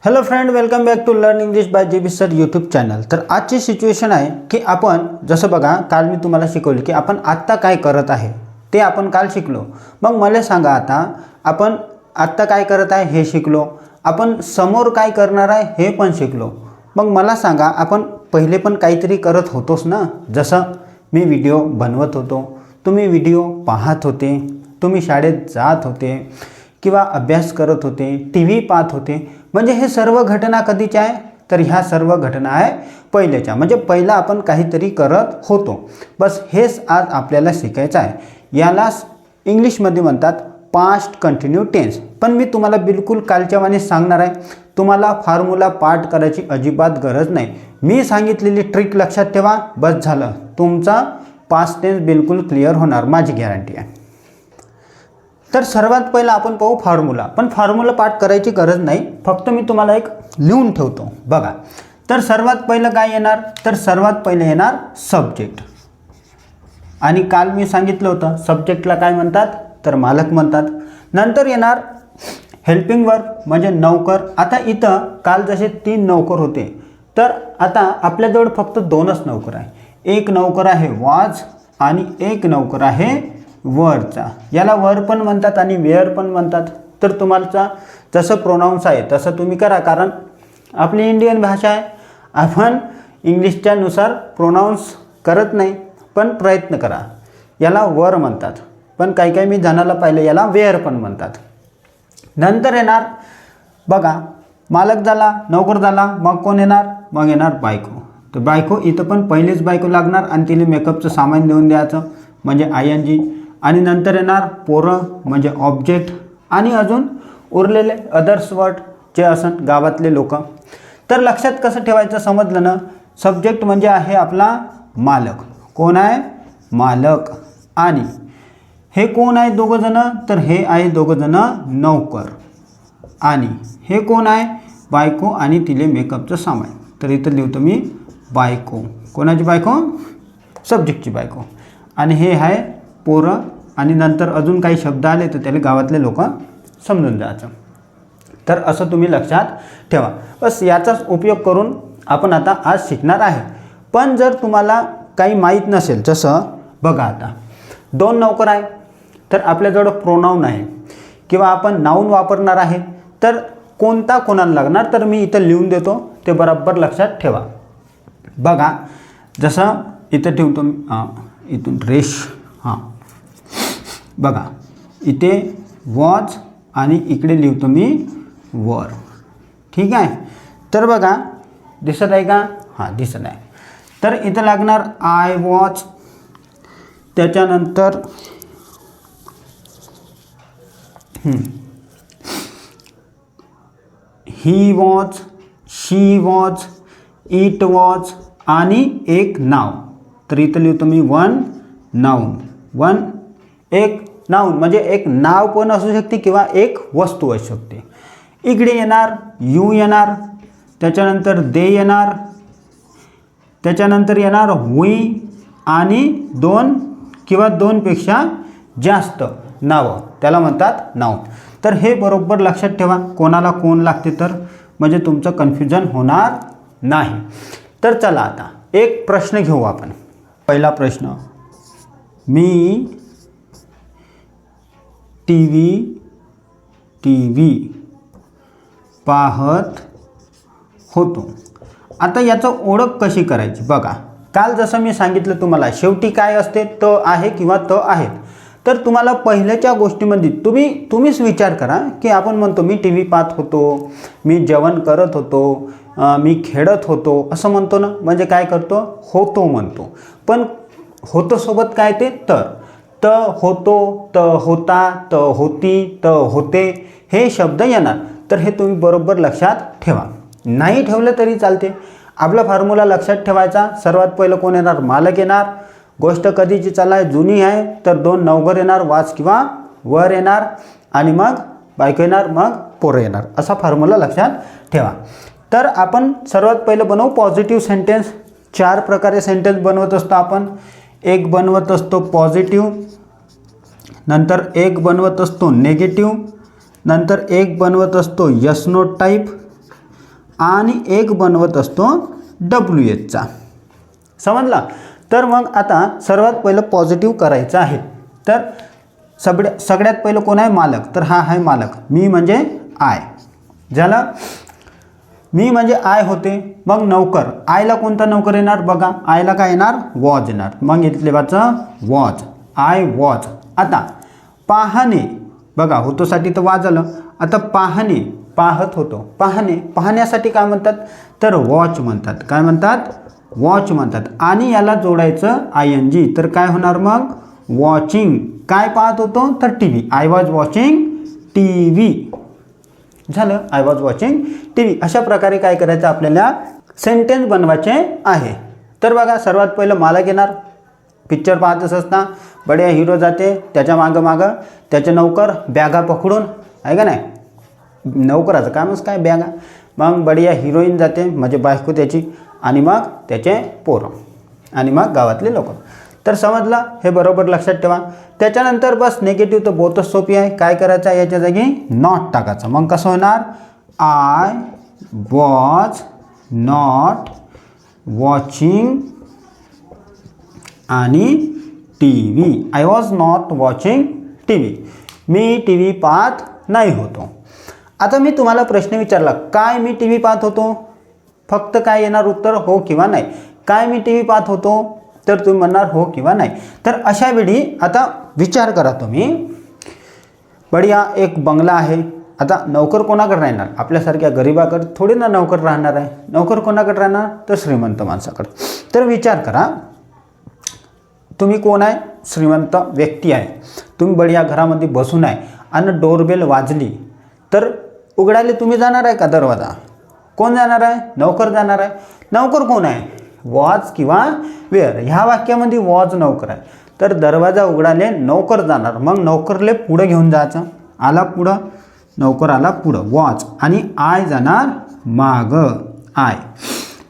Hello friend, welcome back to learn English by JB sir YouTube channel. तर आजची situation आहे की आपण जसं बघा, काल मी तुम्हाला शिकवले की आपण आत्ता काय करत आहे ते आपण काल शिकलो। मग मला सांगा, आता आपण आत्ता काय करत आहे हे शिकलो, आपण समोर काय करणार आहे हे पण शिकलो। मग मला सांगा, आपण पहिले पण काहीतरी करत होतोस ना? जसं मी व्हिडिओ बनवत होतो, तुम्ही व्हिडिओ पाहत होते, तुम्ही शाळेत जात होते किंवा अभ्यास करत होते, TV पाहत होते। म्हणजे हे सर्व घटना कधीच्या आहे? तर ह्या सर्व घटना आहे पहिल्याच्या, म्हणजे पहिला आपण काहीतरी करत होतो। बस हेच आज आपल्याला शिकायचं आहे। यालाच इंग्लिशमध्ये म्हणतात पास्ट कंटिन्यू टेन्स। पण मी तुम्हाला बिलकुल कालच्या वाणी सांगणार आहे, तुम्हाला फॉर्म्युला पाठ करायची अजिबात गरज नाही। मी सांगितलेली ट्रिक लक्षात ठेवा, बस झालं, तुमचा पास्ट टेन्स बिलकुल क्लिअर होणार, माझी गॅरंटी आहे। तर सर्वात पहिला आपण पाहू फॉर्म्युला। पण फॉर्म्युला पाठ करायची गरज नाही, फक्त मी तुम्हाला एक लिहून ठेवतो बघा। तर सर्वात पहिलं काय येणार? तर सर्वात पहिलं येणार सब्जेक्ट। आणि काल मी सांगितलं होतं सब्जेक्टला काय म्हणतात? तर मालक म्हणतात। नंतर येणार हेल्पिंग वर्ब म्हणजे नौकर। आता इथं काल जसे 3 नौकर होते, तर आता आपल्याजवळ फक्त 2च नौकर आहे। एक नौकर आहे वॉज आणि एक नौकर आहे वरचा। याला वर पण म्हणतात आणि वेअर पण म्हणतात। तर तुम्हाला जसं प्रोनाउन्स आहे तसं तुम्ही करा, कारण आपली इंडियन भाषा आहे, आपण इंग्लिशच्या नुसार प्रोनाउन्स करत नाही, पण प्रयत्न करा। याला वर म्हणतात, पण काही मी जणाला पाहिलं याला वेअर पण म्हणतात। नंतर येणार बघा, मालक झाला, नौकर झाला, मग कोण येणार? मग येणार बायको। तर बायको इथं पण पहिलीच बायको लागणार आणि तिला मेकअपचं सामान देऊन द्यायचं म्हणजे ING। आणि नंतर येणार पोरं म्हणजे ऑब्जेक्ट, आणि अजून उरलेले अदर्स वर्ड जे असतात गावातले लोक। तर लक्षात कसं ठेवायचं समजलं ना? सब्जेक्ट म्हणजे आहे आपला मालक। कोण आहे? मालक। आणि हे कोण आहे? दोघं जण। तर हे आहे दोघं जण नौकर। आणि हे कोण आहे? बायको आणि तिले मेकअपचं सामान। तर इथं लिहतो मी बायको। कोणाची बायको? सब्जेक्टची बायको। आणि हे आहे पोरं, आणि नंतर अजून काही शब्द आले तर त्याला गावातले लोक समजून जायचं। तर असं तुम्ही लक्षात ठेवा। बस याचाच उपयोग करून आपण आता आज शिकणार आहे। पण जर तुम्हाला काही माहीत नसेल, जसं बघा आता 2 नौकर आहे, तर आपल्याजवळ प्रोनाऊन आहे किंवा आपण नाऊन वापरणार आहे, तर कोणता कोणाला लागणार? तर मी इथं लिहून देतो, ते बरोबर लक्षात ठेवा। बघा, जसं इथं ठेवतो इथून रेश, बघा इथे वॉच आणि इकडे लिहतो मी वर। ठीक आहे? तर बघा दिसत आहे का? हां, दिसत आहे। तर इथं लागणार आय वॉच, त्याच्यानंतर he watch, she watch, it watch आणि एक नाव। तर इथं लिहतो मी वन नाऊन। एक नाऊन म्हणजे एक नाव पण असू शकते किंवा एक वस्तू असू शकते। इकडे येणार यू येणार, त्याच्यानंतर दे येणार, त्याच्यानंतर येणार वी आणि 2 किंवा 2 पेक्षा जास्त नावं, त्याला म्हणतात नाऊन। तर हे बरोबर लक्षात ठेवा, कोणाला कोण लागते तर, म्हणजे तुमचं कन्फ्युजन होणार नाही। तर चला आता एक प्रश्न घेऊ आपण। पहिला प्रश्न, मी टीव्ही पाहत होतो। आता याचं ओळख कशी करायची? बघा, काल जसं मी सांगितलं तुम्हाला, शेवटी काय असते? त आहे किंवा त आहेत। तर तुम्हाला पहिल्याच्या गोष्टीमध्ये तुम्हीच विचार करा की आपण म्हणतो मी TV पाहत होतो, मी जेवण करत होतो, मी खेळत होतो, असं म्हणतो ना? म्हणजे काय करतो? होतो म्हणतो। पण होतो सोबत काय ते तर, त होतो, त होता, त होती, त होते, हे शब्द येणार। तर हे तुम्ही बरोबर लक्षात ठेवा, नाही ठेवलं तरी चालते। आपला फॉर्म्युला लक्षात ठेवायचा। सर्वात पहिलं कोण येणार? मालक येणार। गोष्ट कधीची चालाय? जुनी आहे, तर 2 नौकर येणार, वाच किंवा वर येणार, आणि मग बायको येणार, मग पोरं येणार। असा फॉर्म्युला लक्षात ठेवा। तर आपण सर्वात पहिलं बनवू पॉझिटिव्ह सेंटेन्स। 4 प्रकारे सेंटेन्स बनवत असतो आपण। एक बनवत असतो पॉझिटिव्ह, नंतर एक बनवत असतो नेगेटिव्ह, नंतर एक बनवत असतो यस नो टाईप, आणि एक बनवत असतो WHचा. समजला. तर मग आता सर्वात पहिलं पॉझिटिव्ह करायचं आहे. तर सगळ्यात पहिलं कोण आहे? मालक. तर हा आहे मालक. मी म्हणजे आय. झालं. मी म्हणजे आय होते. मग नौकर, आयला कोणता नौकर येणार बघा, आयला काय येणार? वॉज येणार. मग इथले वाचा वॉज, आय वॉज. आता पाहणे बघा, होतोसाठी तर वाज आलं. आता पाहणे, पाहत होतो. पाहणे, पाहण्यासाठी काय म्हणतात? तर वॉच म्हणतात. काय म्हणतात? वॉच म्हणतात. आणि याला जोडायचं ING. तर काय होणार मग? वॉचिंग. काय पाहत होतो? तर TV. I was watching TV. झालं. I was watching TV. अशा प्रकारे काय करायचं आपल्याला? सेंटेन्स बनवायचे आहे. तर बघा, सर्वात पहिलं मालक येणार. पिक्चर पाहतच असता बढिया हिरो जाते, त्याच्या मागं त्याचे नौकर बॅगा पकडून, आहे का नाही? नौकराचं कामच काय? बॅगा. मग बढिया हिरोईन जाते, म्हणजे बायको त्याची, आणि मग त्याचे पोरं, आणि मग गावातले लोक. तर समजलं. हे बरोबर लक्षात ठेवा. त्याच्यानंतर बस निगेटिव्ह तर बहुतच सोपी आहे. काय करायचं आहे? याच्या जागी नॉट टाकायचं. मग कसं होणार? आय वॉज नॉट वॉचिंग आणि TV. I was not watching TV. मी TV पाहत नाही होतो. आता मी तुम्हाला प्रश्न विचारला, काय मी TV पाहत होतो? फक्त काय येणार उत्तर? हो किंवा नाही. काय मी TV पाहत होतो? तर तुम्ही म्हणणार हो किंवा नाही. तर अशा वेळी आता विचार करा तुम्ही. बढिया एक बंगला आहे. आता नौकर कोणाकडे राहणार? आपल्यासारख्या गरीबाकडे थोडी ना नौकर राहणार आहे. नौकर कोणाकडे राहणार? तर श्रीमंत माणसाकडे. तर विचार करा, तुम्ही कोण आहे? श्रीमंत व्यक्ती आहे. तुम्ही बढिया घरामध्ये बसून आहे आणि डोरबेल वाजली तर उघडायला तुम्ही जाणार आहे का दरवाजा? कोण जाणार आहे? नौकर जाणार आहे. नौकर कोण आहे? वॉज किंवा वेअर. ह्या वाक्यामध्ये वॉज नौकर आहे. तर दरवाजा उघडाले नौकर जाणार. मग नौकरले पुढं घेऊन जायचं. आला पुढं, नौकर आला पुढं, वॉच, आणि आय जाणार मागं, आय.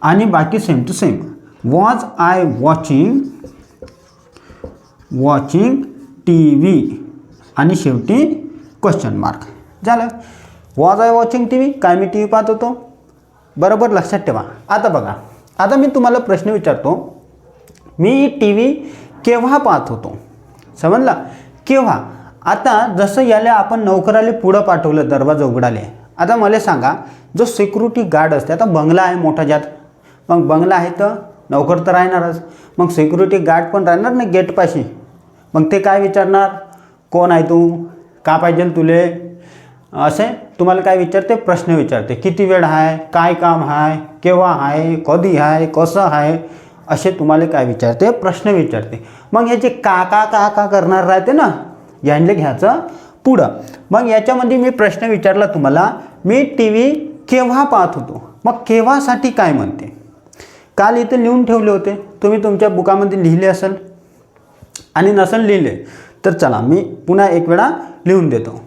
आणि बाकी same to same. Was I watching TV, आणि शेवटी क्वेश्चन मार्क. झालं. Was I watching TV. काय मी TV पाहत होतो? बरोबर लक्षात ठेवा. आता बघा, आता मी तुम्हाला प्रश्न विचारतो, मी TV केव्हा पाहत होतो? समजला? केव्हा? आता जसं याला आपण नौकराले पुढं पाठवलं दरवाजा उघडाले. आता मला सांगा, जो सिक्युरिटी गार्ड असते, आता बंगला आहे मोठा ज्यात, मग बंगला आहे तर नौकर तर राहणारच. मग सिक्युरिटी गार्ड पण राहणार ना गेटपाशी. मग ते काय विचारणार? कोण आहे तू? का पाहिजे तुले? असे तुम्हाला काय विचारते? प्रश्न विचारते. किती वेळ आहे? काय काम आहे? केव्हा आहे? कधी आहे? कसं आहे? असे तुम्हाला काय विचारते? प्रश्न विचारते. मग ह्याचे का करणार राहते ना, यांना घ्यायचं पुढं. मग याच्यामध्ये मी प्रश्न विचारला तुम्हाला, मी TV केव्हा पाहत होतो? मग केव्हासाठी काय म्हणते? काल इथं लिहून ठेवले होते, तुम्ही तुमच्या बुकामध्ये लिहिले असेल, आणि नसेल लिहिले तर चला मी पुन्हा एक वेळा लिहून देतो.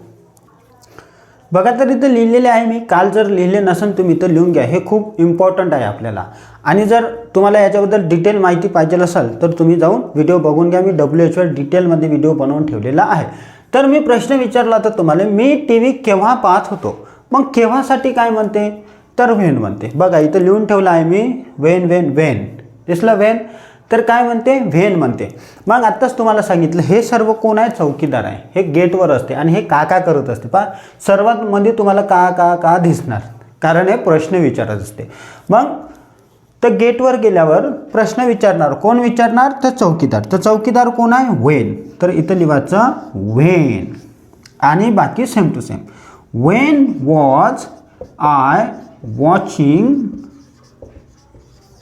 बघा, तर इथं लिहिलेले आहे मी. काल जर लिहिले नसेल तुम्ही तर लिहून घ्या. हे खूप इम्पॉर्टंट आहे आपल्याला. आणि जर तुम्हाला याच्याबद्दल डिटेल माहिती पाहिजे असेल तर तुम्ही जाऊन व्हिडिओ बघून घ्या. मी WHवर डिटेलमध्ये व्हिडिओ बनवून ठेवलेला आहे. तर मी प्रश्न विचारला तर तुम्हाला, मी TV केव्हा पाहत होतो? मग केव्हासाठी काय म्हणते? तर व्हेन म्हणते. बघा इथं लिहून ठेवलं आहे मी, व्हेन. दिसलं व्हेन? तर काय म्हणते? व्हेन म्हणते. मग आत्ताच तुम्हाला सांगितलं, हे सर्व कोण आहे? चौकीदार आहे. हे गेटवर असते आणि हे का करत असते. पहा, सर्वात मध्ये तुम्हाला का दिसणार, कारण हे प्रश्न विचारत असते. मग तर गेटवर गेल्यावर प्रश्न विचारणार. कोण विचारणार? तर चौकीदार. तर चौकीदार कोण आहे? व्हेन. तर इथं लिहायचं व्हेन, आणि बाकी same to same. When was I watching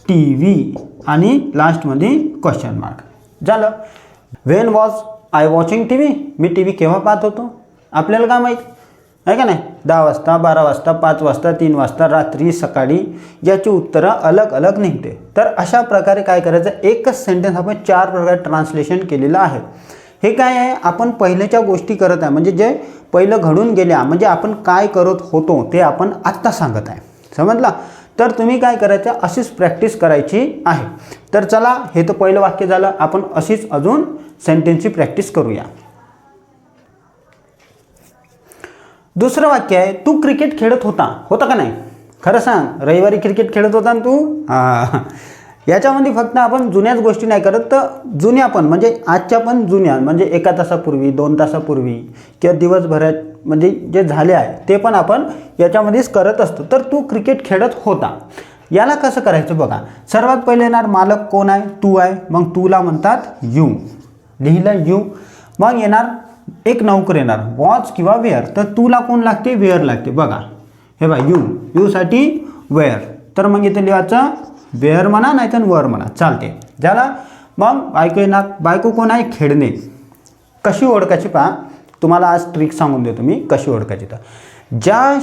TV, आणि लास्टमध्ये क्वेश्चन मार्क. झालं. When was I watching TV. मी TV केव्हा पाहत होतो? आपल्याला काय माहीत आहे का नाही? 10 वाजता, 12 वाजता, 5 वाजता, 3 वाजता, रात्री, सकाळी. याची उत्तरं अलग अलग निघते. तर अशा प्रकारे काय करायचं? एकच सेंटेन्स आपण 4 प्रकारे ट्रान्सलेशन केलेलं आहे. हे काय आहे? आपण पहिल्याच्या गोष्टी करत आहे, म्हणजे जे पहिलं घडून गेल्या, म्हणजे आपण काय करत होतो ते आपण आत्ता सांगत आहे. समजला? तर तुम्ही काय करायचं? अशीच प्रॅक्टिस करायची आहे. तर चला, हे तर पहिलं वाक्य झालं. आपण अशीच अजून सेंटेन्सची प्रॅक्टिस करूया. दुसरं वाक्य आहे, तू क्रिकेट खेळत होता का नाही? खरं सांग, रविवारी क्रिकेट खेळत होता ना तू? हां. याच्यामध्ये फक्त आपण जुन्याच गोष्टी नाही करत, तर जुन्या पण म्हणजे आजच्या पण जुन्या, म्हणजे 1 तासापूर्वी 2 तासापूर्वी किंवा दिवसभरात म्हणजे जे झाले आहे ते पण आपण याच्यामध्येच करत असतो. तर तू क्रिकेट खेळत होता, याला कसं करायचं बघा. सर्वात पहिले येणार मालक कोण आहे? तू आहे. मग तूला म्हणतात यू, लिहिलं यू. मग येणार एक नौकर येणार वॉच किंवा वेअर. तर तूला कोण लागते? वेअर लागते. बघा हे बघा यू, यूसाठी वेअर. तर मग इथे लिहायचं वेअर म्हणा नाही तर वर म्हणा चालते ज्याला. मग बायको येणार. बायको कोण आहे? खेळणे. कशी ओळखायची पहा, तुम्हाला आज ट्रिक सांगून देतो मी कशी ओळखायची. तर ज्या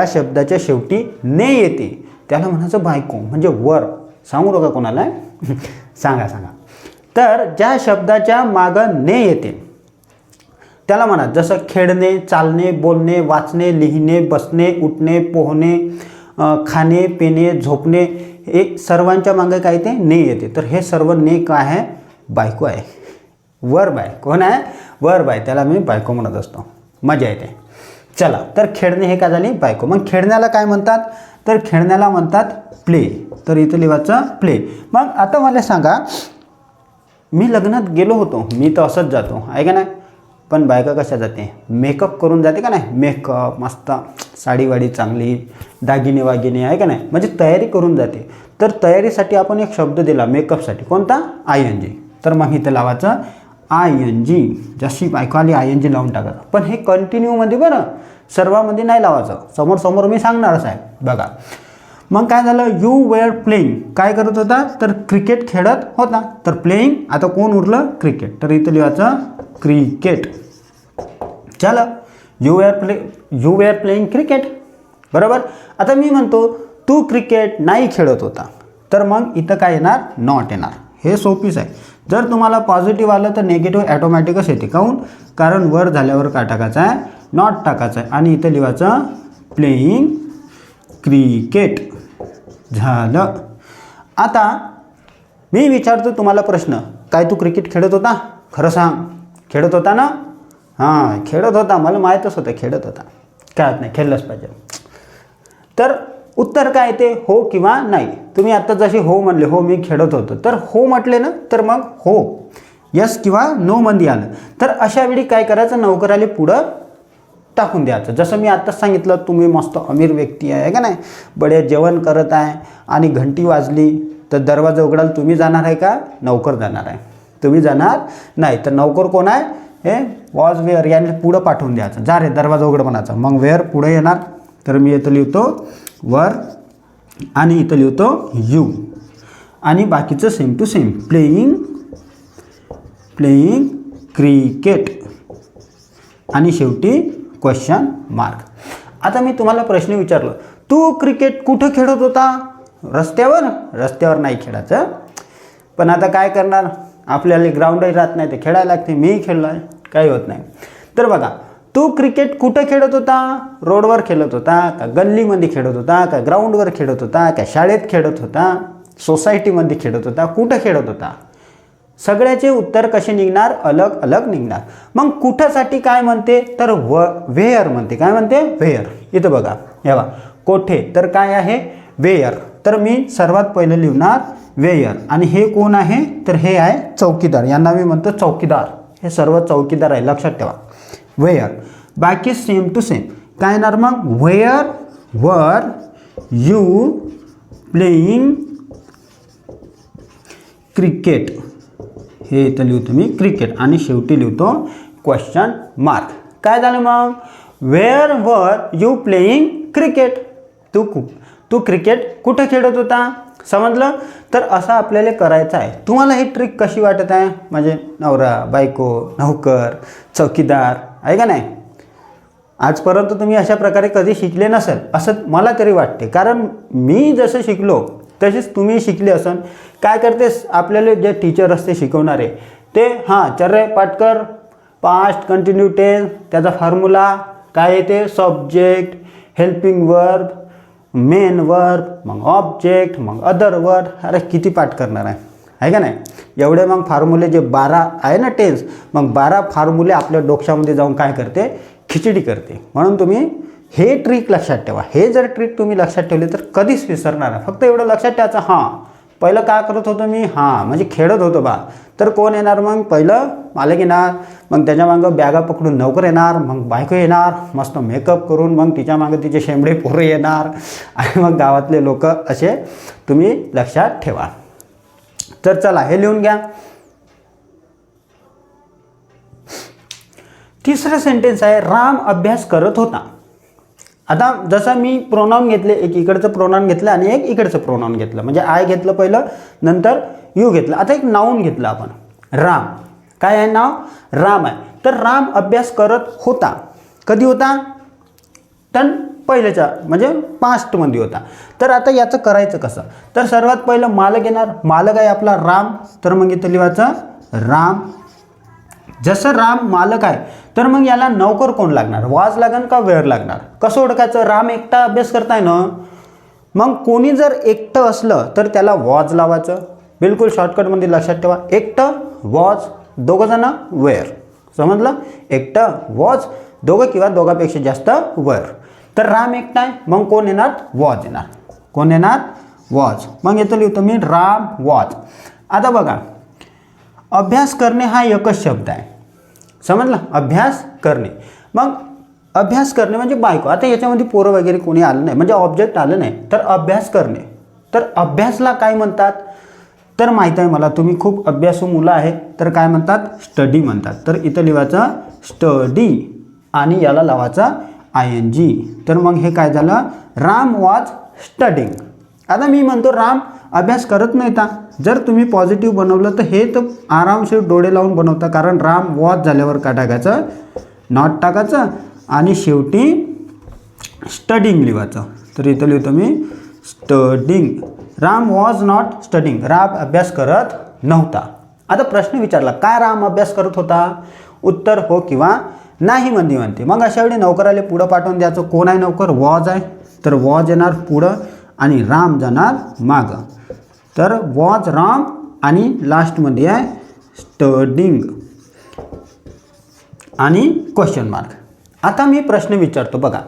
शब्दाच्या शेवटी ने येते त्याला म्हणायचं बायको, म्हणजे वर. सांगू नका कोणाला. सांगा. तर ज्या शब्दाच्या मागं ने येते त्याला म्हणा, जसं खेळणे, चालणे, बोलणे, वाचणे, लिहिणे, बसणे, उठणे, पोहणे, खाणे, पिणे, झोपणे, हे सर्वांच्या मागे काय ते ने येते. तर हे सर्व ने काय आहे? बायको आहे. वर बाय. कोण आहे? वर बाय. त्याला मी बायको म्हणत असतो. मजा येते. चला, तर खेळणे हे काय झाली? बायको. मग खेळण्याला काय म्हणतात? तर खेळण्याला म्हणतात प्ले. तर इथं लिहायचं प्ले. मग आता मला सांगा, मी लग्नात गेलो होतो, मी तर असंच जातो आहे का नाही, पण बायका कशा जाते? मेकअप करून जाते का नाही? मेकअप मस्त, साडीवाडी चांगली, दागिने वागिने आहे का नाही, म्हणजे तयारी करून जाते. तर तयारीसाठी आपण एक शब्द दिला मेकअपसाठी, कोणता? ING. तर मग इथं लावायचं ING. जशी बायको आली ING लावून टाकायचं. पण हे कंटिन्यूमध्ये बरं, सर्वामध्ये नाही लावायचं. समोर मी सांगणारच आहे. बघा मग काय झालं? You were playing. काय करत होता? तर क्रिकेट खेळत होता. तर प्लेइंग, आता कोण उरलं? क्रिकेट. तर इथं लिहायचं क्रिकेट. चला, यू वेअर प्लेइंग क्रिकेट. बरोबर. आता मी म्हणतो तू क्रिकेट नाही खेळत होता, तर मग इथं काय येणार? नॉट येणार. हे सोपीच आहे. जर तुम्हाला पॉझिटिव्ह आलं तर निगेटिव्ह ॲटोमॅटिकच येते. काहून? कारण वर झाल्यावर काय टाकायचं आहे? नॉट टाकायचं आहे. आणि इथं लिहायचं प्लेइंग क्रिकेट. झालं. आता मी विचारतो तुम्हाला प्रश्न, काय तू क्रिकेट खेळत होता? खरं सांग, खेळत होता ना? हां, खेळत होता. मला माहीतच होतं खेळत होता. काय नाही, खेळलंच पाहिजे. तर उत्तर काय ते? हो किंवा नाही. तुम्ही आत्ता जसे हो म्हणले, हो मी खेळत होतो, तर हो म्हटले ना, तर मग हो, यस किंवा नो मध्ये आलं तर अशा वेळी काय करायचं? नौकराले पुढं टाकून द्यायचं. जसं मी आत्ताच सांगितलं, तुम्ही मस्त अमीर व्यक्ती आहे का नाही, बढिया जेवण करत आहे आणि घंटी वाजली तर दरवाजा उघडाल, तुम्ही जाणार आहे का? नौकर जाणार आहे. तुम्ही जाणार नाही. तर नौकर कोण आहे? हे वॉज वेअर याने पुढं पाठवून द्यायचं. जा रे दरवाजा उघड म्हणायचं. मग वेअर पुढे येणार. तर मी इथं लिहितो वर आणि इथं लिहितो यू आणि बाकीचं same to same. Playing cricket आणि शेवटी क्वेश्चन मार्क. आता मी तुम्हाला प्रश्न विचारलो, तू क्रिकेट कुठं खेळत होता? रस्त्यावर नाही खेळायचं. पण आता काय करणार, आपल्याला ग्राउंडही राहत नाही, ते खेळायला लागते. मीही खेळलो आहे, काही होत नाही. तर बघा, तू क्रिकेट कुठं खेळत होता? रोडवर खेळत होता का? गल्लीमध्ये खेळत होता का? ग्राउंडवर खेळत होता का? शाळेत खेळत होता? सोसायटीमध्ये खेळत होता? कुठं खेळत होता? सगळ्याचे उत्तर कसे निघणार? अलग अलग निघणार. मग कुठंसाठी काय म्हणते? तर वेअर म्हणते. काय म्हणते? वेअर. इथं बघा, हे बघा कोठे, तर काय आहे? वेअर. तर मी सर्वात पहिले लिहिणार वेअर. आणि हे कोण आहे? तर हे आहे चौकीदार. यांना मी म्हणतो चौकीदार. हे सर्व चौकीदार आहे, लक्षात ठेवा. वेअर. बाकी सेम टू सेम. काय येणार मग? Where were you playing cricket. हे इथं लिहतो मी क्रिकेट आणि शेवटी लिहितो क्वेश्चन मार्क. काय झालं मग? Where were you playing cricket. तू क्रिकेट कुठं खेळत होता? समजलं? तर असं आपल्याला करायचं आहे. तुम्हाला ही ट्रिक कशी वाटत आहे? म्हणजे नवरा, बायको, नौकर, चौकीदार आहे का नाही? आजपर्यंत तुम्ही अशा प्रकारे कधी शिकले नसेल असं मला तरी वाटते. कारण मी जसं शिकलो तसेच तुम्ही शिकले असन. काय करतेस, आपल्याला जे टीचर असते शिकवणारे ते Charre Patkar, past continue tense, त्याचा फॉर्म्युला काय येते? Subject, helping verb, main verb, मग ऑब्जेक्ट, मग अदर वर्ब. अरे किती पाठ करणार आहे का नाही? एवढे मग फॉर्म्युले जे 12 आहे ना टेन्स, मग 12 फॉर्म्युले आपल्या डोक्यामध्ये जाऊन काय करते? खिचडी करते. म्हणून तुम्ही हे ट्रिक लक्षात ठेवा. हे जर ट्रिक तुम्ही लक्षात ठेवले तर कधीच विसरणार नाही. फक्त एवढं लक्षात ठेवायचं, हां पहिलं काय करत होतो मी, हां म्हणजे खेळत होतो बा. तर कोण येणार मग, पहिलं मालक येणार, मग त्याच्या मागं बॅगा पकडून नोकर येणार, मग बायको येणार मस्त मेकअप करून, मग तिच्या मागं तिचे शेंबडे पोरं येणार आणि मग गावातले लोक. असे तुम्ही लक्षात ठेवा. तर चला हे लिहून घ्या. तिसरं सेंटेन्स आहे, राम अभ्यास करत होता. आता जसं मी प्रोनाउन घेतले, एक इकडचं प्रोनाउन घेतलं आणि एक इकडचं प्रोनाउन घेतलं, म्हणजे आय घेतलं पहिलं, नंतर यू घेतलं. आता एक नाऊन घेतलं आपण, राम. काय आहे नाव, राम आहे. तर राम अभ्यास करत होता. कधी होता, तर पहिल्याच्या म्हणजे पास्टमध्ये होता. तर आता याचं करायचं कसं, तर सर्वात पहिलं मालक येणार. मालक आहे आपला राम, तर मग इथं लिहायचं राम. जसं राम मालक आहे तर मग याला नौकर कोण लागणार, वाज लागेल का वेअर लागणार. कसं ओळखायचं, राम एकटा अभ्यास करताय ना, मग कोणी जर एकटं असलं तर त्याला वॉज लावायचं. बिलकुल शॉर्टकटमध्ये लक्षात ठेवा, एकटं वॉज, दोघं जण वेअर. समजलं, एकटं वॉज, दोघं किंवा दोघांपेक्षा जास्त वेअर. तर राम एकटा आहे, मग कोण येणार, वॉज येणार. कोण येणार, वॉज. मग इथं लिहितो मी राम वॉज. आता बघा, अभ्यास करणे हा एकच शब्द आहे. समजलं, अभ्यास करणे. मग अभ्यास करणे म्हणजे बायको. आता याच्यामध्ये पोरं वगैरे कोणी आलं नाही, म्हणजे ऑब्जेक्ट आलं नाही, तर अभ्यास करणे. तर अभ्यासला काय म्हणतात, तर माहीत आहे मला, तुम्ही खूप अभ्यासू मुलं आहे, तर काय म्हणतात, स्टडी म्हणतात. तर इथं लिहायचं स्टडी आणि याला लावायचा ING. तर मग हे काय झालं, राम वॉज स्टडिंग. आता मी म्हणतो राम अभ्यास करत नाही का. जर तुम्ही पॉझिटिव्ह बनवलं तर हे तर आरामशीर डोळे लावून बनवता, कारण राम वॉज झाल्यावर काय टाकायचं, नॉट टाकायचं आणि शेवटी स्टडिंग लिहायचं. तर इथं लिहितो मी studying. Ram was not studying, Ram अभ्यास करत नव्हता. आता प्रश्न विचारला, काय राम अभ्यास करत होता, उत्तर हो किंवा नाही मध्ये म्हणते. मग अशा वेळी नौकराले पुढं पाठवून द्यायचं. कोण आहे नौकर, वॉज आहे, तर वॉज येणार पुढं आणि राम जाणार मागं. तर वॉज राम आणि लास्टमध्ये आहे स्टडिंग आणि क्वेश्चन मार्क. आता मी प्रश्न विचारतो बघा,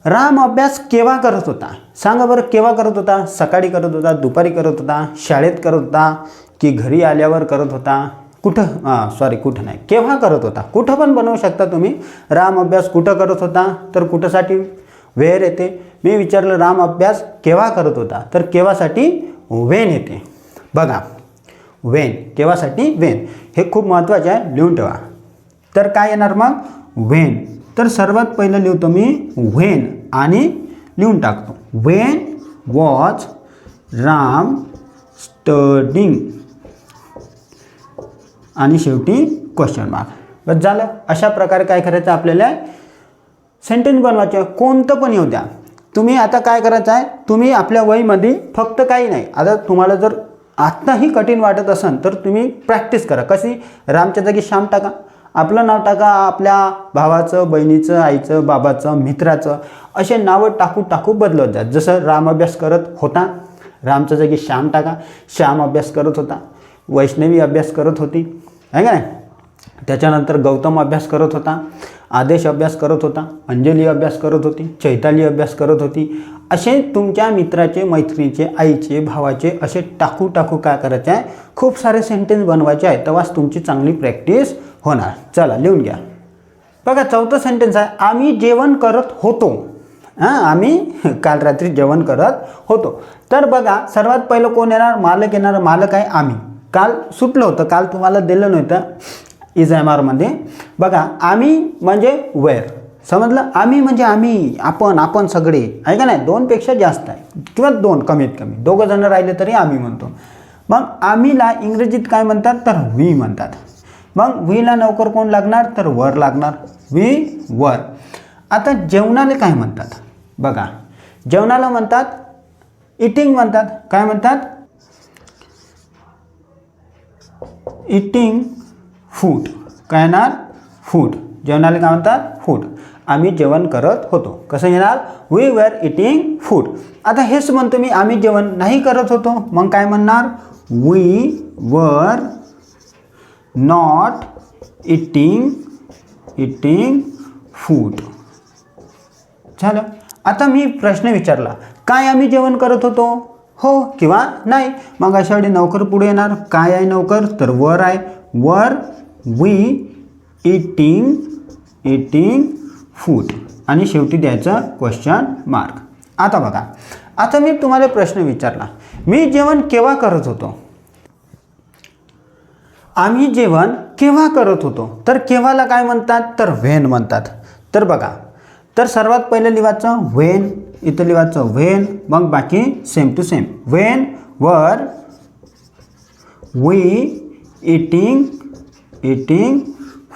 राम अभ्यास केव्हा करत होता, सांगा बरं. केव्हा करत होता, सकाळी करत होता, दुपारी करत होता, शाळेत करत होता की घरी आल्यावर करत होता, कुठं, कुठं नाही, केव्हा करत होता. कुठं पण बनवू शकता तुम्ही. राम अभ्यास कुठं करत होता, तर कुठंसाठी वेअर येते. मी विचारलं राम अभ्यास केव्हा करत होता, तर केव्हासाठी वेन येते. बघा, वेन, केव्हासाठी वेन. हे खूप महत्त्वाचे आहे, लिहून ठेवा. तर काय येणार मग, वेन. तर सर्वात पहिलं लिहितो मी वेन आणि लिहून टाकतो, वेन वॉज राम स्टडिंग आणि शेवटी क्वेश्चन मार्क. बस झालं. अशा प्रकारे काय करायचं, आपल्याला सेंटेन्स बनवायचे, कोणतं पण येऊ द्या. तुम्ही आता काय करायचं आहे, तुम्ही आपल्या वहीमध्ये फक्त काही नाही, आता तुम्हाला जर आत्ताही कठीण वाटत असेल तर तुम्ही प्रॅक्टिस करा. कशी, रामच्या जागी श्याम टाका, आपलं नाव टाका, आपल्या भावाचं, बहिणीचं, आईचं, बाबाचं, मित्राचं, असे नावं टाकू बदलत जा. जसं राम अभ्यास करत होता, रामच्या जागी श्याम टाका, श्याम अभ्यास करत होता, वैष्णवी अभ्यास करत होती, आहे का नाही. त्याच्यानंतर गौतम अभ्यास करत होता, आदेश अभ्यास करत होता, अंजली अभ्यास करत होती, चैताली अभ्यास करत होती. असे तुमच्या मित्राचे, मैत्रिणीचे, आईचे, भावाचे असे टाकू काय करायचे आहे, खूप सारे सेंटेन्स बनवायचे आहे, तेव्हाच तुमची चांगली प्रॅक्टिस होणार. चला लिहून घ्या. बघा, चौथं सेंटेन्स आहे, आम्ही जेवण करत होतो. आम्ही काल रात्री जेवण करत होतो. तर बघा, सर्वात पहिलं कोण येणार, मालक येणार. मालक आहे आम्ही. काल सुटलं होतं, काल तुम्हाला दिलं नव्हतं ISMRमध्ये. बघा, आम्ही म्हणजे वेअर. समजलं, आम्ही म्हणजे आम्ही, आपण सगळे, आहे का नाही. दोनपेक्षा जास्त आहे किंवा दोन कमीत कमी, दोघं जण राहिले तरी आम्ही म्हणतो. मग आम्हीला इंग्रजीत काय म्हणतात, तर वी म्हणतात. मग वीला नौकर कोण लागणार, तर वर लागणार, वी वर. आता जेवणाला काय म्हणतात, बघा, जेवणाला म्हणतात इटिंग म्हणतात. काय म्हणतात, इटिंग फूड. काय येणार, फूड. जेवणाला काय म्हणतात, फूड. आम्ही जेवण करत होतो. कसं येणार, वी वर इटिंग फूड. आता हेच म्हणतो मी, आम्ही जेवण नाही करत होतो, मग काय म्हणणार, we were not eating food. झालं. आता मी प्रश्न विचारला, काय आम्ही जेवण करत होतो, हो किंवा नाही. मग अशा वेळी नौकर पुढे येणार. काय आहे नौकर, तर वर आहे. वर वी इटिंग फूड आणि शेवटी द्यायचं क्वेश्चन मार्क. आता बघा, आता मी तुम्हाला प्रश्न विचारला, मी जेवण केव्हा करत होतो. आम्ही जेवण केव्हा करत होतो, तर केव्हाला काय म्हणतात, तर व्हेन म्हणतात. तर बघा, तर सर्वात पहिले लिहायचं व्हेन, इथं लिहायचं व्हेन, मग बाकी same to same. When were we eating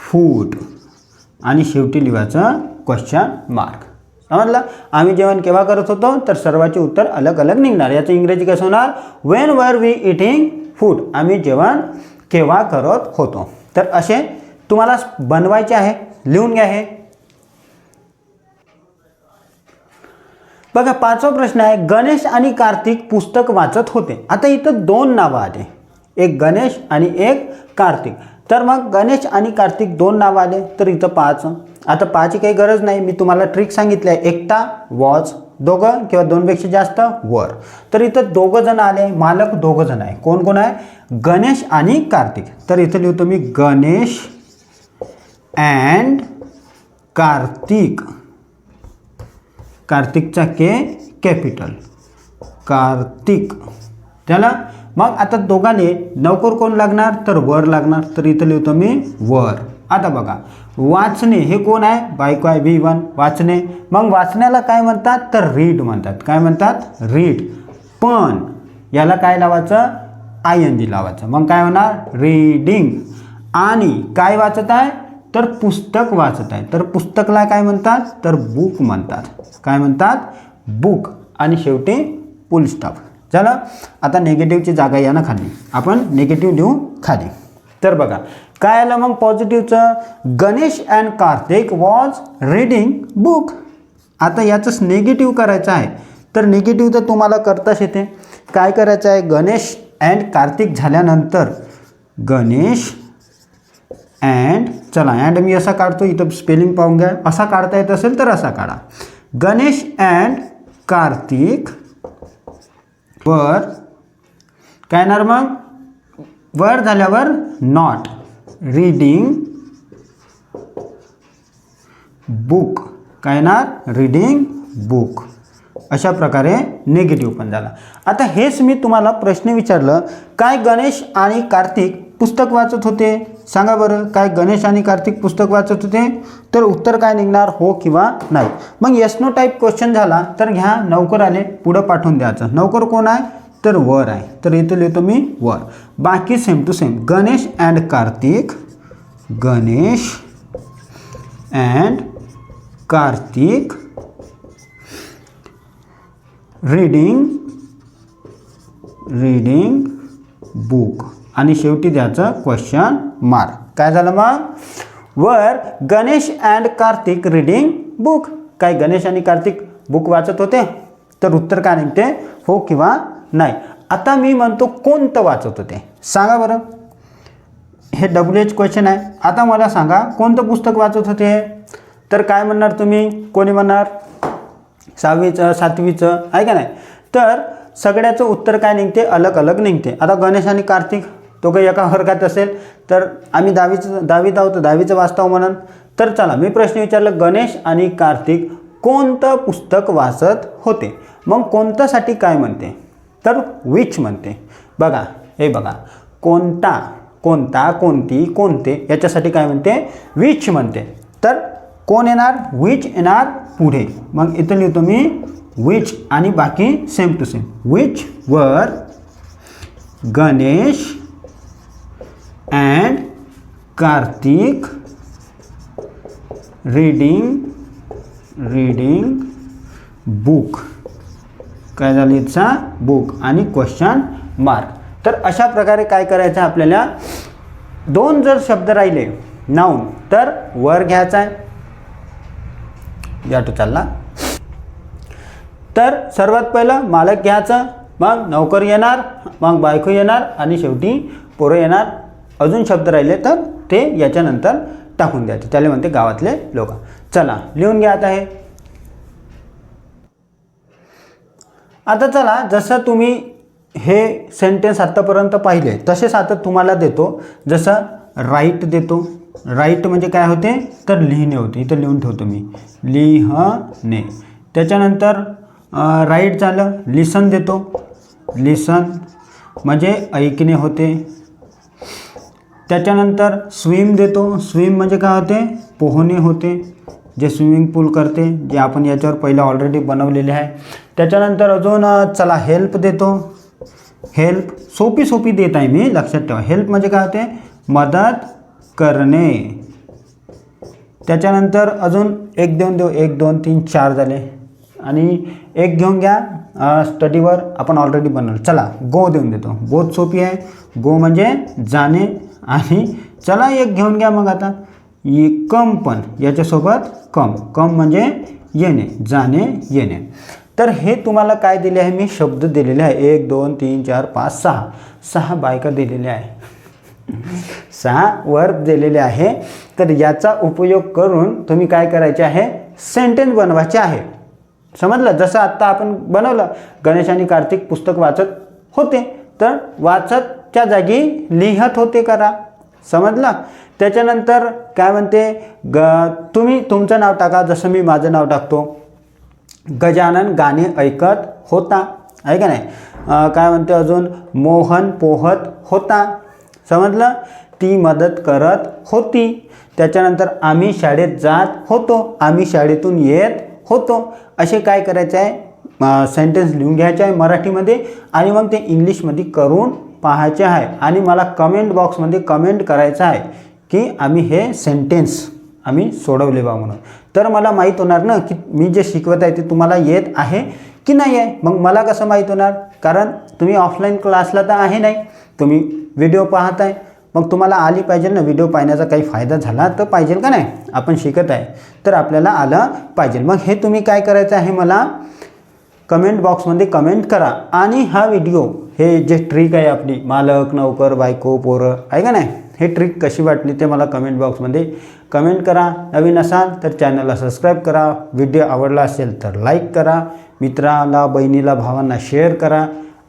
food आणि शेवटी लिहायचं क्वेश्चन मार्क. समजलं. आम्ही जेवण केव्हा करत होतो, तर सर्वांचे उत्तर अलग अलग निघणार. याचं इंग्रजी कसं होणार, when were we eating food. आम्ही जेवण केव्हा करत होतो. तर असे तुम्हाला बनवायचे आहे, लिहून घ्या हे. बघा, पाचवा प्रश्न आहे, गणेश आणि कार्तिक पुस्तक वाचत होते. आता इथं दोन नावं आले, एक गणेश आणि एक कार्तिक. तर मग गणेश आणि कार्तिक दोन नावं आले, तर इथं 5. आता 5ची काही गरज नाही, मी तुम्हाला ट्रिक सांगितली आहे. एकटा वॉच, दोघं किंवा दोनपेक्षा जास्त वर. तर इथं दोघं जण आले, मालक दोघं जण आहे. कोण कोण आहे, गणेश आणि कार्तिक. तर इथं लिहितो मी गणेश अँड कार्तिक. कार्तिकचा के कॅपिटल, कार्तिक. त्याला मग आता दोघांनी नौकर कोण लागणार, तर वर लागणार. तर इथं लिहितो मी वर. आता बघा, वाचणे हे कोण आहे, बायको आहे V1, वाचणे. मग वाचण्याला काय म्हणतात, तर रीड म्हणतात. काय म्हणतात, रीड. पण याला काय लावायचं, ING लावायचं. मग काय होणार, रीडिंग. आणि काय वाचत आहे, तर पुस्तक वाचत आहे. तर पुस्तकला काय म्हणतात, तर बुक म्हणतात. काय म्हणतात, बुक. आणि शेवटी फुल स्टॉप. झालं. आता नेगेटिव्हची जागा या ना खाली, आपण नेगेटिव्ह लिहू खाली. तर बघा काय आलं मग पॉझिटिव्हचं, Ganesh and Kartik was reading book. आता याचंच नेगेटिव्ह करायचं आहे. तर नेगेटिव्ह तर तुम्हाला करताच येते. काय करायचं आहे, गणेश अँड कार्तिक झाल्यानंतर गणेश अँड, चला अँड मी असा काढतो, इथं स्पेलिंग पाहून घ्या. असा काढता येत असेल तर असा काढा, गणेश अँड कार्तिक वर. काय येणार मग, वर झाल्यावर नॉट रीडिंग बुक. काय येणार, रीडिंग बुक. अशा प्रकारे नेगेटिव्ह पण झाला. आता हेच मी तुम्हाला प्रश्न विचारलं, काय गणेश आणि कार्तिक पुस्तक वाचत होते, सांगा बरं. काय गणेश आणि कार्तिक पुस्तक वाचत होते, तर उत्तर काय निघणार, हो किंवा नाही. मग येस नो टाईप क्वेश्चन झाला तर घ्या, नौकर आले, पुढं पाठवून द्यायचं. नौकर कोण आहे, तर वर आहे. तर इथं लिहितो मी वर. बाकी same to same, Ganesh and Kartik, Ganesh and Kartik reading book. आणि शेवटी द्यायचं क्वेश्चन मार्क. काय झालं मग, were Ganesh and Kartik reading book. काय गणेश आणि कार्तिक बुक वाचत होते, तर उत्तर काय निघते, हो किंवा नाही. आता मी म्हणतो कोणतं वाचत होते, सांगा बरं. हे WH क्वेश्चन आहे. आता मला सांगा कोणतं पुस्तक वाचत होते, तर काय म्हणणार तुम्ही, कोणी म्हणणार 6वीचं 7वीचं आहे का नाही. तर सगळ्याचं उत्तर काय निघते, अलग अलग निघते. आता गणेश आणि कार्तिक दोघं एका वर्गात असेल तर आम्ही 10वीत आहोत, 10वीचं वाचतो म्हणून. तर चला मी प्रश्न विचारलं, गणेश आणि कार्तिक कोणतं पुस्तक वाचत होते. मग कोणत्यासाठी काय म्हणते, तर विच म्हणते. बघा हे बघा, कोणता, कोणता, कोणती, कोणते, याच्यासाठी काय म्हणते, विच म्हणते. तर कोण येणार, विच येणार पुढे. मग इथं लिहितो मी विच आणि बाकी same to same. Which were Ganesh and Kartik reading book. काय झालं, इथचा बुक आणि क्वेश्चन मार्क. तर अशा प्रकारे काय करायचं आपल्याला, दोन जर शब्द राहिले नाऊन, तर वर घ्यायचा आहे, या टू चालला. तर सर्वात पहिलं मालक घ्यायचं, मग नौकर येणार, मग बायको येणार आणि शेवटी पोरं येणार. अजून शब्द राहिले तर ते याच्यानंतर टाकून द्यायचे, त्याला म्हणते गावातले लोक. चला लिहून घ्या आता हे. आता चला, जसं तुम्ही हे सेंटेन्स आत्तापर्यंत पाहिले तसेच आता तुम्हाला देतो. जसं राईट देतो. राईट म्हणजे काय होते तर लिहिणे होते. इथं लिहून ठेवतो मी, लिहणे. त्याच्यानंतर राईट झालं. लिसन देतो. लिसन म्हणजे ऐकणे होते. त्याच्यानंतर स्विम देतो. स्विम म्हणजे काय होते पोहणे होते, जे स्विमिंग पूल करते, जे आपण याच्यावर पहिलं ऑलरेडी बनवलेले आहे. त्याच्यानंतर अजून चला हेल्प देतो. हेल्प सोपी सोपी देत आहे मी, लक्षात ठेवा. हेल्प म्हणजे काय होते मदत करणे. त्याच्यानंतर अजून एक देऊन देऊ. 1 2 3 4 झाले. आणि एक घेऊन घ्या स्टडीवर, आपण ऑलरेडी बनवलं. चला गो देऊन देतो. बहुत सोपी आहे. गो म्हणजे जाणे. आणि चला एक घेऊन घ्या मग आता कम, पण याच्यासोबत कम. कम म्हणजे येणे, जाणे, येणे. तर हे तुम्हाला काय दिले आहे मी शब्द दिलेले आहे. 1 2 3 4 5 6 6 बायका दिलेल्या आहे. 6 वर्ब दिलेले आहे. तर याचा उपयोग करून तुम्ही काय करायचे आहे सेंटेन्स बनवायचे आहे. समजलं. जसं आत्ता आपण बनवलं, गणेश आणि कार्तिक पुस्तक वाचत होते, तर वाचतच्या जागी लिहत होते करा. समजलं. त्याच्यानंतर काय म्हणते तुम्ही तुमचं नाव टाका. जसं मी माझं नाव टाकतो. गजानन गाणे ऐकत होता, आहे का नाही. काय म्हणते अजून मोहन पोहत होता. समजलं. ती मदत करत होती. त्याच्यानंतर आम्ही शाळेत जात होतो. आम्ही शाळेतून येत होतो. असे काय करायचं आहे सेंटेन्स लिहून घ्यायचे आहे मराठीमध्ये आणि मग ते इंग्लिशमध्ये करून पाहायचे आहे. आणि मला कमेंट बॉक्समध्ये कमेंट करायचं आहे की आम्ही हे सेंटेन्स आम्ही सोडवले बा म्हणून. तर मला माहीत होणार ना की मी जे शिकवत आहे ते तुम्हाला येत आहे की नाही आहे. मग मला कसं माहीत होणार, कारण तुम्ही ऑफलाईन क्लासला तर आहे नाही, तुम्ही व्हिडिओ पाहत आहे. मग तुम्हाला आली पाहिजे ना. व्हिडिओ पाहण्याचा काही फायदा झाला तर पाहिजे का नाही. आपण शिकत आहे तर आपल्याला आलं पाहिजे. मग हे तुम्ही काय करायचं आहे मला कमेंट बॉक्समध्ये कमेंट करा. आणि हा व्हिडिओ हे जे ट्रिक आहे आपली मालक नौकर बायको पोरं, आहे का नाही, हे ट्रिक कशी वाटली ते मला कमेंट बॉक्समध्ये कमेंट करा. नवीन असाल तर चॅनलला सबस्क्राईब करा. व्हिडिओ आवडला असेल तर लाईक करा. मित्राला बहिणीला भावांना शेअर करा.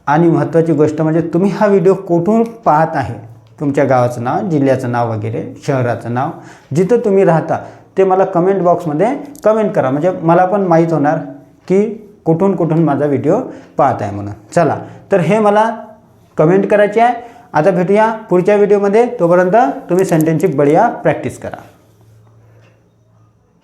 आणि महत्त्वाची गोष्ट म्हणजे तुम्ही हा व्हिडिओ कुठून पाहत आहे, तुमच्या गावाचं नाव, जिल्ह्याचं नाव वगैरे, शहराचं नाव, जिथं तुम्ही राहता ते मला कमेंट बॉक्समध्ये कमेंट करा. म्हणजे मला पण माहीत होणार की कुठून कुठून माझा व्हिडिओ पाहत आहे म्हणून. चला, तर हे मला कमेंट करायचे आहे. आता भेटूया पुढच्या व्हिडिओमध्ये. तोपर्यंत तुम्ही सेंटेन्सची बढिया प्रॅक्टिस करा.